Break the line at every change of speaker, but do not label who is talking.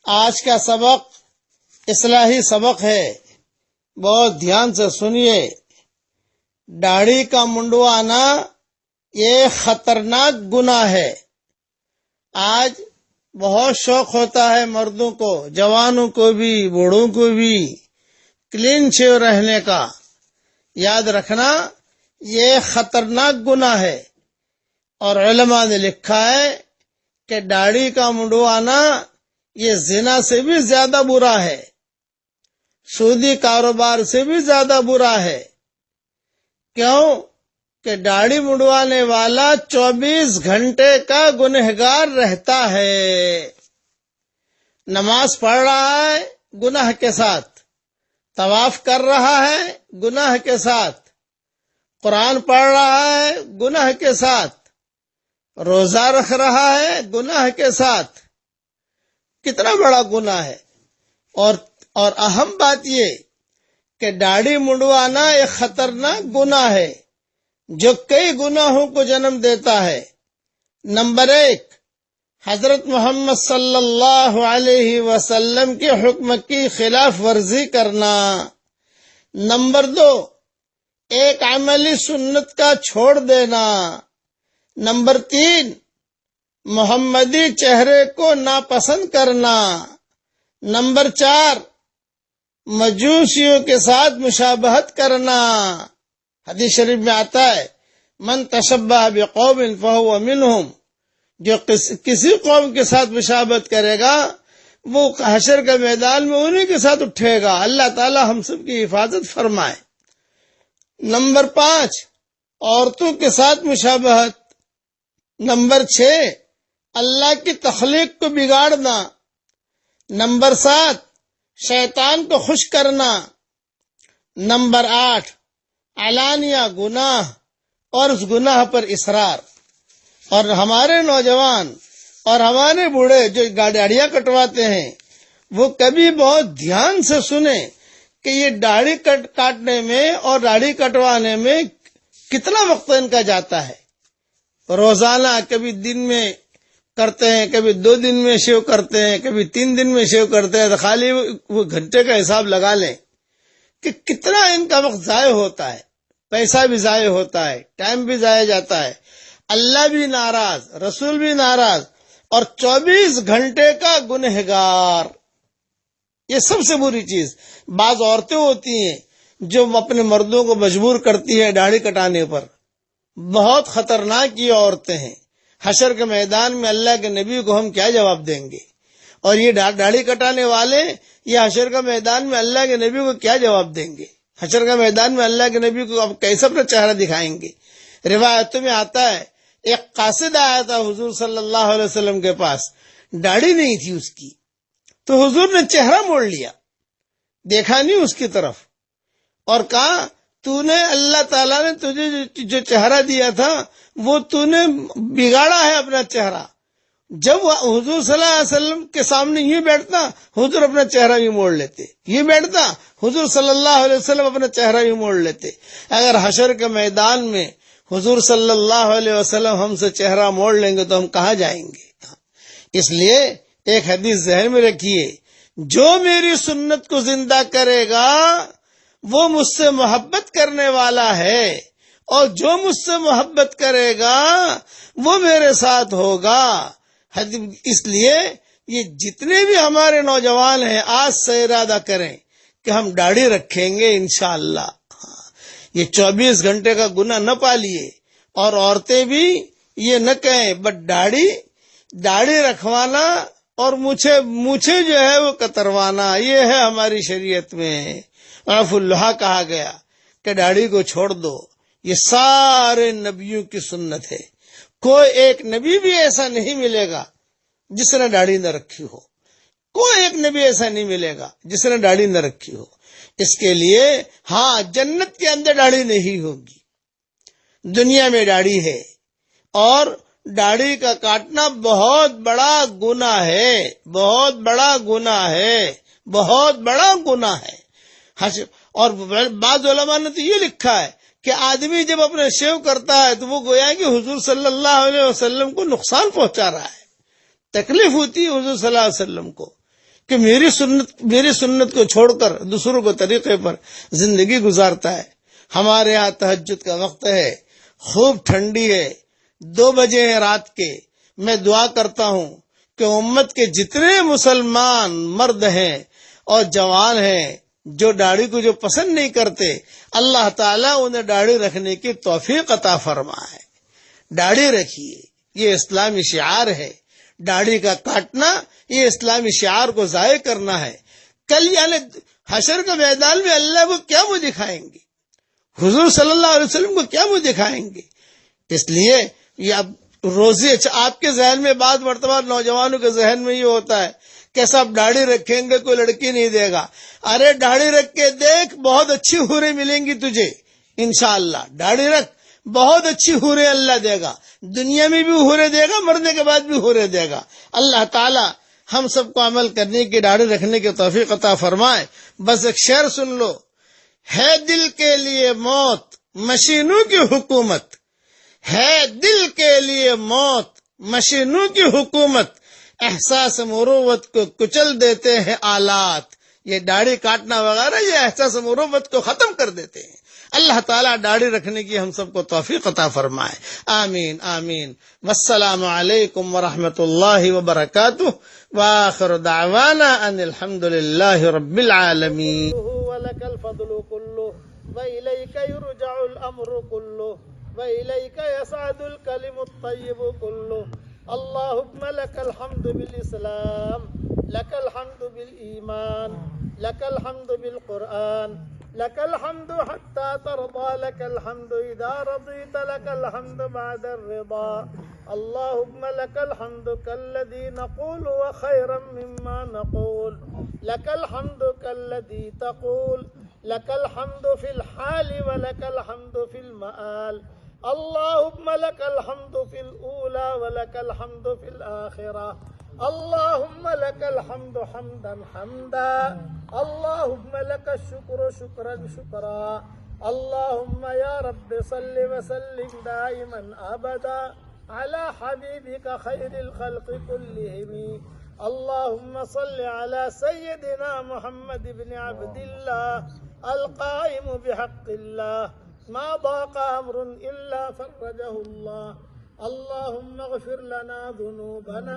آج کا سبق اصلاحی سبق ہے، بہت دھیان سے سنیے۔ داڑھی کا منڈوانا یہ خطرناک گناہ ہے۔ آج بہت شوق ہوتا ہے مردوں کو، جوانوں کو بھی، بوڑھوں کو بھی کلین شیو رہنے کا۔ یاد رکھنا یہ خطرناک گناہ ہے، اور علماء نے لکھا ہے کہ داڑھی کا منڈوانا یہ زنا سے بھی زیادہ برا ہے، سودی کاروبار سے بھی زیادہ برا ہے۔ کیوں کہ داڑھی منڈوانے والا 24 گھنٹے کا گنہگار رہتا ہے۔ نماز پڑھ رہا ہے گناہ کے ساتھ، طواف کر رہا ہے گناہ کے ساتھ، قرآن پڑھ رہا ہے گناہ کے ساتھ، روزہ رکھ رہا ہے گناہ کے ساتھ۔ کتنا بڑا گناہ ہے۔ اور اہم بات یہ کہ داڑھی منڈوانا ایک خطرناک گناہ ہے جو کئی گناہوں کو جنم دیتا ہے۔ نمبر 1، حضرت محمد صلی اللہ علیہ وسلم کے حکم کی خلاف ورزی کرنا۔ نمبر 2، ایک عملی سنت کا چھوڑ دینا۔ نمبر 3، محمدی چہرے کو ناپسند کرنا۔ نمبر 4، مجوسیوں کے ساتھ مشابہت کرنا۔ حدیث شریف میں آتا ہے من تشبہ بقوم فہو منہم، جو کسی قوم کے ساتھ مشابہت کرے گا وہ حشر کے میدان میں انہی کے ساتھ اٹھے گا۔ اللہ تعالی ہم سب کی حفاظت فرمائے۔ نمبر 5، عورتوں کے ساتھ مشابہت۔ نمبر 6، اللہ کی تخلیق کو بگاڑنا۔ نمبر 7، شیطان کو خوش کرنا۔ نمبر 8، علانیہ گناہ اور اس گناہ پر اصرار۔ اور ہمارے نوجوان اور ہمارے بوڑھے جو داڑیاں کٹواتے ہیں وہ کبھی بہت دھیان سے سنیں کہ یہ داڑھی کاٹنے میں اور داڑھی کٹوانے میں کتنا وقت ان کا جاتا ہے۔ روزانہ کبھی دن میں کرتے ہیں، کبھی 2 دن میں شیو کرتے ہیں، کبھی 3 دن میں شیو کرتے ہیں۔ تو خالی وہ گھنٹے کا حساب لگا لیں کہ کتنا ان کا وقت ضائع ہوتا ہے، پیسہ بھی ضائع ہوتا ہے، ٹائم بھی ضائع جاتا ہے۔ اللہ بھی ناراض، رسول بھی ناراض، اور 24 گھنٹے کا گنہگار۔ یہ سب سے بری چیز۔ بعض عورتیں ہوتی ہیں جو اپنے مردوں کو مجبور کرتی ہیں داڑھی کٹانے پر۔ بہت خطرناک یہ عورتیں ہیں۔ حشر کے میدان میں اللہ کے نبی کو ہم کیا جواب دیں گے؟ اور یہ داڑھی کٹانے والے یہ حشر کے میدان میں اللہ کے نبی کو کیا جواب دیں گے؟ حشر کے میدان میں اللہ کے نبی کو اب کیسے اپنا چہرہ دکھائیں گے؟ روایتوں میں آتا ہے ایک قاصد آیا تھا حضور صلی اللہ علیہ وسلم کے پاس، داڑھی نہیں تھی اس کی، تو حضور نے چہرہ موڑ لیا، دیکھا نہیں اس کی طرف، اور کہا تو نے اللہ تعالیٰ نے تجھے جو چہرہ دیا تھا وہ تو نے بگاڑا ہے اپنا چہرہ۔ جب وہ حضور صلی اللہ علیہ وسلم کے سامنے یہ بیٹھتا حضور اپنا چہرہ بھی موڑ لیتے، یہ بیٹھتا حضور صلی اللہ علیہ وسلم اپنا چہرہ بھی موڑ لیتے۔ اگر حشر کے میدان میں حضور صلی اللہ علیہ وسلم ہم سے چہرہ موڑ لیں گے تو ہم کہاں جائیں گے؟ اس لیے ایک حدیث ذہن میں رکھیے، جو میری سنت کو زندہ کرے گا وہ مجھ سے محبت کرنے والا ہے، اور جو مجھ سے محبت کرے گا وہ میرے ساتھ ہوگا۔ اس لیے یہ جتنے بھی ہمارے نوجوان ہیں آج سے ارادہ کریں کہ ہم داڑھی رکھیں گے انشاءاللہ۔ یہ 24 گھنٹے کا گناہ نہ پالیے، اور عورتیں بھی یہ نہ کہیں بٹ داڑھی رکھوانا اور مجھے جو ہے وہ کتروانا، یہ ہے ہماری شریعت میں۔ عف اللہ کہا گیا کہ داڑھی کو چھوڑ دو، یہ سارے نبیوں کی سنت ہے۔ کوئی ایک نبی بھی ایسا نہیں ملے گا جس نے داڑھی نہ رکھی ہو، کوئی ایک نبی ایسا نہیں ملے گا جس نے داڑھی نہ رکھی ہو۔ اس کے لیے ہاں جنت کے اندر داڑھی نہیں ہوگی، دنیا میں داڑھی ہے، اور داڑھی کا کاٹنا بہت بڑا گناہ ہے، بہت بڑا گناہ ہے، بہت بڑا گناہ ہے۔ اور بعض علماء نے تو یہ لکھا ہے کہ آدمی جب اپنے شیو کرتا ہے تو وہ گویا کہ حضور صلی اللہ علیہ وسلم کو نقصان پہنچا رہا ہے، تکلیف ہوتی ہے حضور صلی اللہ علیہ وسلم کو، کہ میری سنت کو چھوڑ کر دوسروں کو طریقے پر زندگی گزارتا ہے۔ ہمارے یہاں تہجد کا وقت ہے، خوب ٹھنڈی ہے، 2 بجے ہیں رات کے۔ میں دعا کرتا ہوں کہ امت کے جتنے مسلمان مرد ہیں اور جوان ہیں جو داڑھی کو جو پسند نہیں کرتے، اللہ تعالیٰ انہیں داڑھی رکھنے کی توفیق عطا فرمائے۔ داڑھی رکھیے، یہ اسلامی شعار ہے۔ داڑھی کا کاٹنا یہ اسلامی شعار کو ضائع کرنا ہے۔ کل یعنی حشر کے میدان میں اللہ کو کیا منہ دکھائیں گے؟ حضور صلی اللہ علیہ وسلم کو کیا منہ دکھائیں گے؟ اس لیے یہ اب روزی آپ کے ذہن میں بعض مرتبہ نوجوانوں کے ذہن میں یہ ہوتا ہے کہ سب داڑھی رکھیں گے کوئی لڑکی نہیں دے گا۔ ارے داڑھی رکھ کے دیکھ، بہت اچھی حوریں ملیں گی تجھے انشاءاللہ۔ داڑھی رکھ، بہت اچھی حوریں اللہ دے گا، دنیا میں بھی حوریں دے گا، مرنے کے بعد بھی حوریں دے گا۔ اللہ تعالی ہم سب کو عمل کرنے کی، داڑھی رکھنے کی توفیق عطا فرمائے۔ بس ایک شعر سن لو، ہے دل کے لیے موت مشینوں کی حکومت، ہے دل کے لیے موت مشینوں کی حکومت، احساس مروت کو کچل دیتے ہیں آلات۔ یہ داڑھی کاٹنا وغیرہ یہ احساس مروت کو ختم کر دیتے ہیں۔ اللہ تعالیٰ داڑھی رکھنے کی ہم سب کو توفیق عطا فرمائے، آمین آمین۔ والسلام علیکم ورحمۃ اللہ وبرکاتہ، وآخر دعوانا ان الحمد للہ رب العالمین۔ وَلَكَ الْفَضْلُ كُلُّهُ وَإِلَيْكَ يُرْجَعُ الْأَمْرُ كُلُّهُ وَإِلَيْكَ يَصْعَدُ الْكَلِمُ الطَّيِّبُ كُلُّهُ اللهم لك الحمد بالإسلام، لك الحمد بالإيمان، لك الحمد بالقرآن، لك الحمد حتى ترضى، لك الحمد إذا رضيت، لك الحمد بعد الرضا. اللهم لك الحمد كالذي نقول وخيرا مما نقول، لك الحمد كالذي تقول، لك الحمد في الحال ولك الحمد في المآل. اللهم لك الحمد في الأولى ولك الحمد في الآخرة. اللهم لك الحمد حمدا حمدا، اللهم لك الشكر شكرا شكرا. اللهم يا رب صل وسلم دائما أبدا على حبيبك خير الخلق كلهم. اللهم صل على سيدنا محمد بن عبد الله القائم بحق الله، ما ضاق أمر إلا فرجه الله. اللهم اغفر لنا ذنوبنا